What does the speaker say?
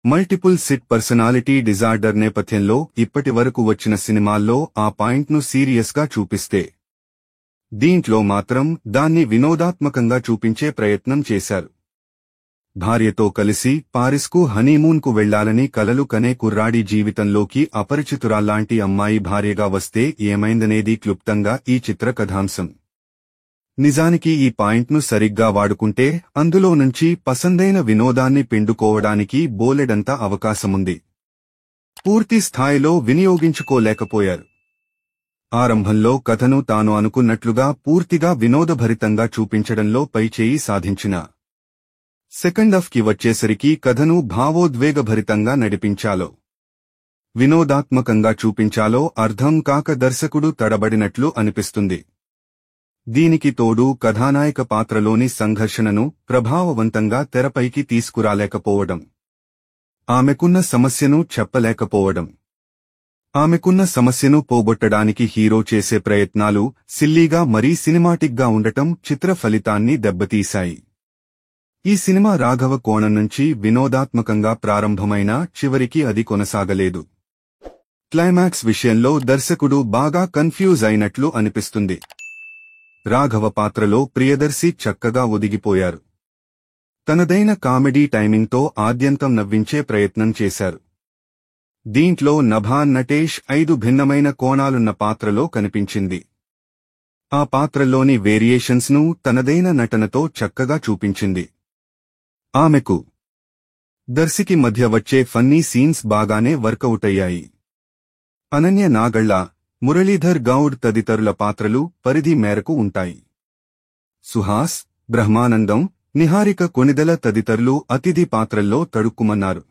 Multiple SIT personality disorder నేపథ్యంలో ఇప్పటివరకు వచ్చిన సినిమాల్లో ఆ పాయింట్ను సీరియస్గా చూపిస్తే దీంట్లో మాత్రం దాన్ని వినోదాత్మకంగా చూపించే ప్రయత్నం చేశారు. భార్యతో కలిసి పారిస్కు హనీమూన్కు వెళ్లాలని కలలు కనే కుర్రాడి జీవితంలోకి అపరిచితురాల్లాంటి అమ్మాయి భార్యగా వస్తే ఏమైందనేది క్లుప్తంగా ఈ చిత్ర కథాంశం. నిజానికి ఈ పాయింట్ను సరిగ్గా వాడుకుంటే అందులో నుంచి పసందైన వినోదాన్ని పిండుకోవడానికి బోలెడంత అవకాశముంది. పూర్తి స్థాయిలో వినియోగించుకోలేకపోయారు. ఆరంభంలో కథను తాను అనుకున్నట్లుగా పూర్తిగా వినోదభరితంగా చూపించడంలో పైచేయి సాధించిన సెకండ్ హాఫ్కి వచ్చేసరికి కథను భావోద్వేగభరితంగా నడిపించాలో వినోదాత్మకంగా చూపించాలో అర్థం కాక దర్శకుడు తడబడినట్లు అనిపిస్తుంది. దీనికి తోడు కథానాయక పాత్రలోని సంఘర్షణను ప్రభావవంతంగా తెరపైకి తీసుకురాలేకపోవడం, ఆమెకున్న సమస్యను చెప్పలేకపోవడం, ఆమెకున్న సమస్యను పోగొట్టడానికి హీరో చేసే ప్రయత్నాలు సిల్లీగా మరీ సినిమాటిక్గా ఉండటం చిత్ర ఫలితాన్ని దెబ్బతీశాయి. ఈ సినిమా రాఘవ కోణం నుంచి వినోదాత్మకంగా ప్రారంభమైనా చివరికి అది కొనసాగలేదు. క్లైమాక్స్ విషయంలో దర్శకుడు బాగా కన్ఫ్యూజ్ అయినట్లు అనిపిస్తుంది. రాఘవ పాత్రలో ప్రియదర్శి చక్కగా ఒదిగిపోయారు. తనదైన కామెడీ టైమింగ్తో ఆద్యంతం నవ్వించే ప్రయత్నం చేశారు. దీంట్లో నభా నటేష్ 5 భిన్నమైన కోణాలున్న పాత్రలో కనిపించింది. ఆ పాత్రలోని వేరియేషన్స్ను తనదైన నటనతో చక్కగా చూపించింది. ఆమెకు దర్శికి మధ్య వచ్చే ఫన్నీ సీన్స్ బాగానే వర్కౌటయ్యాయి. అనన్య నాగళ్ల, మురళీధర్ గౌడ్ తదితరుల పాత్రలు పరిధి మేరకు ఉంటాయి. సుహాస్, బ్రహ్మానందం, నిహారిక కొణిదెల తదితరులు అతిథి పాత్రల్లో తడుక్కుమన్నారు.